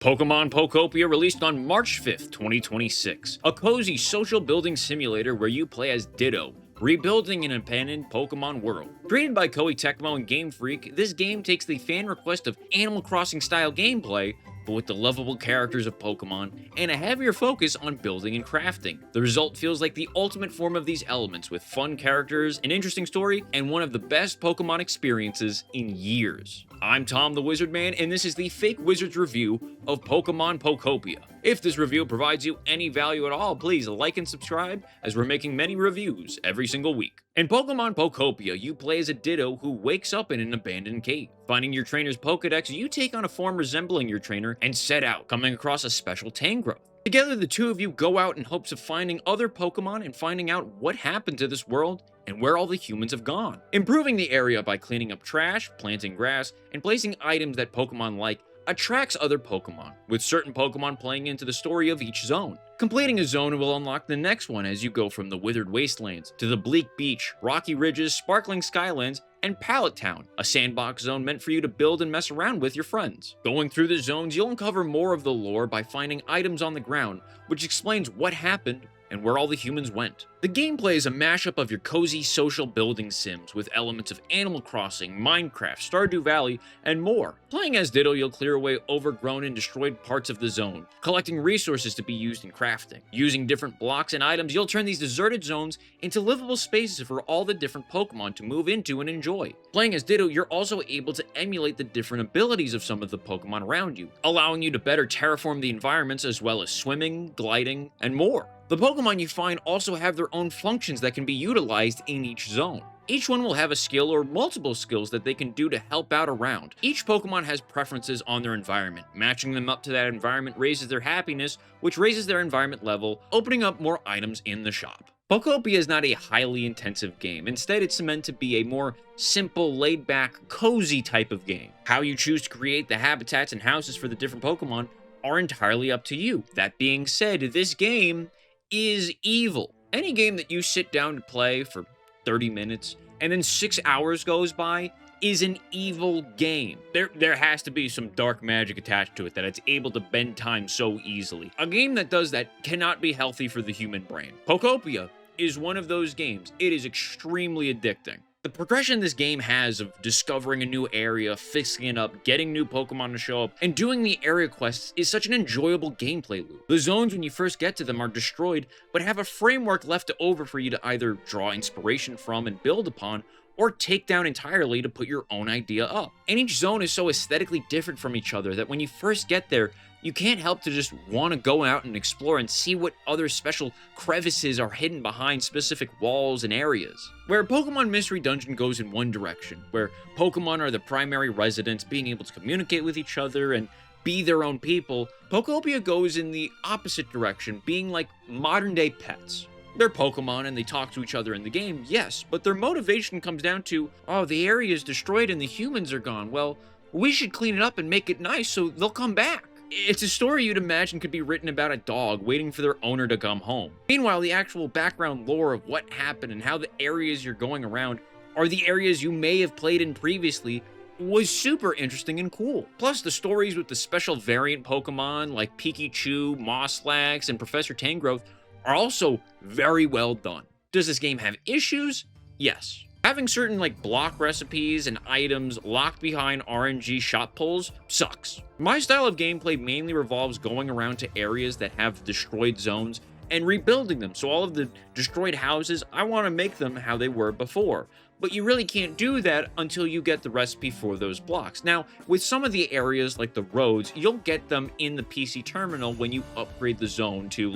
Pokemon Pokopia released on March 5th, 2026, a cozy social building simulator where you play as Ditto, rebuilding an abandoned Pokemon world. Created by Koei Tecmo and Game Freak, this game takes the fan request of Animal Crossing style gameplay, but with the lovable characters of Pokemon and a heavier focus on building and crafting. The result feels like the ultimate form of these elements with fun characters, an interesting story, and one of the best Pokemon experiences in years. I'm Tom the Wizard Man, and this is the Fake Wizards review of Pokemon Pokopia. If this review provides you any value at all, please like and subscribe, as we're making many reviews every single week. In Pokemon Pokopia, you play as a Ditto who wakes up in an abandoned cave. Finding your trainer's Pokedex, you take on a form resembling your trainer and set out, coming across a special Tangrowth. Together, the two of you go out in hopes of finding other Pokemon and finding out what happened to this world and where all the humans have gone. Improving the area by cleaning up trash, planting grass, and placing items that Pokemon like attracts other Pokemon, with certain Pokemon playing into the story of each zone. Completing a zone will unlock the next one as you go from the withered wastelands to the bleak beach, rocky ridges, sparkling skylands, and Pallet Town, a sandbox zone meant for you to build and mess around with your friends. Going through the zones, you'll uncover more of the lore by finding items on the ground, which explains what happened and where all the humans went. The gameplay is a mashup of your cozy social building sims with elements of Animal Crossing, Minecraft, Stardew Valley, and more. Playing as Ditto, you'll clear away overgrown and destroyed parts of the zone, collecting resources to be used in crafting. Using different blocks and items, you'll turn these deserted zones into livable spaces for all the different Pokemon to move into and enjoy. Playing as Ditto, you're also able to emulate the different abilities of some of the Pokemon around you, allowing you to better terraform the environments as well as swimming, gliding, and more. The Pokemon you find also have their own functions that can be utilized in each zone. Each one will have a skill or multiple skills that they can do to help out around. Each Pokemon has preferences on their environment. Matching them up to that environment raises their happiness, which raises their environment level, opening up more items in the shop. Pokopia is not a highly intensive game. Instead, it's meant to be a more simple, laid-back, cozy type of game. How you choose to create the habitats and houses for the different Pokemon are entirely up to you. That being said, this game is evil. Any game that you sit down to play for 30 minutes and then 6 hours goes by is an evil game. There has to be some dark magic attached to it that it's able to bend time so easily. A game that does that cannot be healthy for the human brain. Pokopia is one of those games. It is extremely addicting. The progression this game has of discovering a new area, fixing it up, getting new Pokemon to show up, and doing the area quests is such an enjoyable gameplay loop. The zones when you first get to them are destroyed, but have a framework left over for you to either draw inspiration from and build upon, or take down entirely to put your own idea up. And each zone is so aesthetically different from each other that when you first get there, you can't help to just want to go out and explore and see what other special crevices are hidden behind specific walls and areas. Where Pokemon Mystery Dungeon goes in one direction, where Pokemon are the primary residents being able to communicate with each other and be their own people, Pokopia goes in the opposite direction, being like modern-day pets. They're Pokemon and they talk to each other in the game, yes, but their motivation comes down to, oh, the area is destroyed and the humans are gone. Well, we should clean it up and make it nice so they'll come back. It's a story you'd imagine could be written about a dog waiting for their owner to come home. Meanwhile, the actual background lore of what happened and how the areas you're going around are the areas you may have played in previously was super interesting and cool. Plus, the stories with the special variant Pokemon like Pikachu, Moslax, and Professor Tangrowth are also very well done. Does this game have issues? Yes. Having certain block recipes and items locked behind RNG shop pulls sucks. My style of gameplay mainly revolves going around to areas that have destroyed zones and rebuilding them. So all of the destroyed houses, I want to make them how they were before. But you really can't do that until you get the recipe for those blocks. Now, with some of the areas like the roads, you'll get them in the PC terminal when you upgrade the zone to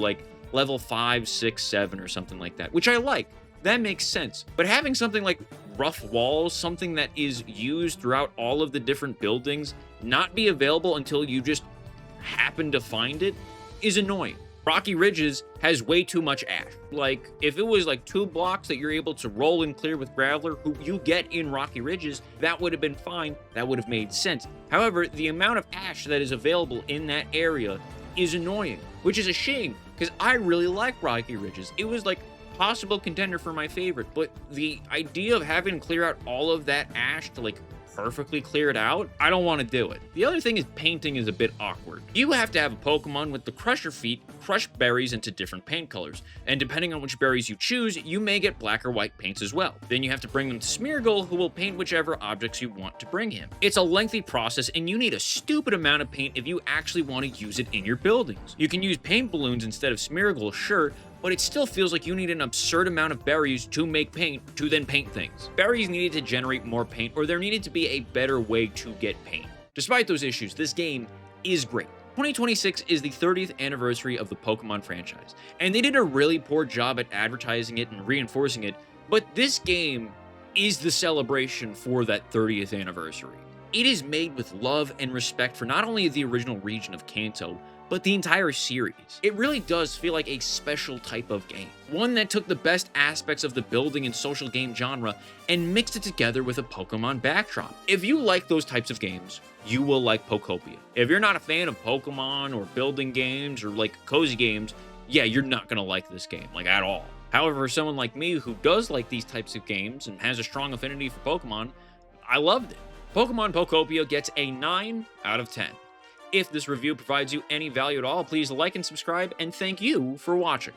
level 5, 6, 7 or something like that, which I like. That makes sense. But having something like rough walls, something that is used throughout all of the different buildings, not be available until you just happen to find it, is annoying. Rocky Ridges has way too much ash. If it was 2 blocks that you're able to roll and clear with Graveler, who you get in Rocky Ridges, that would have been fine. That would have made sense. However, the amount of ash that is available in that area is annoying, which is a shame, because I really like Rocky Ridges. It was possible contender for my favorite, but the idea of having to clear out all of that ash to perfectly cleared out, I don't want to do it. The other thing is painting is a bit awkward. You have to have a Pokemon with the Crusher feet crush berries into different paint colors, and depending on which berries you choose, you may get black or white paints as well. Then you have to bring them to Smeargle, who will paint whichever objects you want to bring him. It's a lengthy process, and you need a stupid amount of paint if you actually want to use it in your buildings. You can use paint balloons instead of Smeargle, sure, but it still feels like you need an absurd amount of berries to make paint to then paint things. Berries needed to generate more paint, or there needed to be a better way to get paint. Despite those issues, this game is great. 2026 is the 30th anniversary of the Pokemon franchise, and they did a really poor job at advertising it and reinforcing it, but this game is the celebration for that 30th anniversary. It is made with love and respect for not only the original region of Kanto, but the entire series. It really does feel like a special type of game. One that took the best aspects of the building and social game genre and mixed it together with a Pokemon backdrop. If you like those types of games, you will like Pokopia. If you're not a fan of Pokemon or building games or like cozy games, yeah, you're not gonna like this game, like at all. However, for someone like me who does like these types of games and has a strong affinity for Pokemon, I loved it. Pokemon Pokopia gets a 9 out of 10. If this review provides you any value at all, please like and subscribe, and thank you for watching.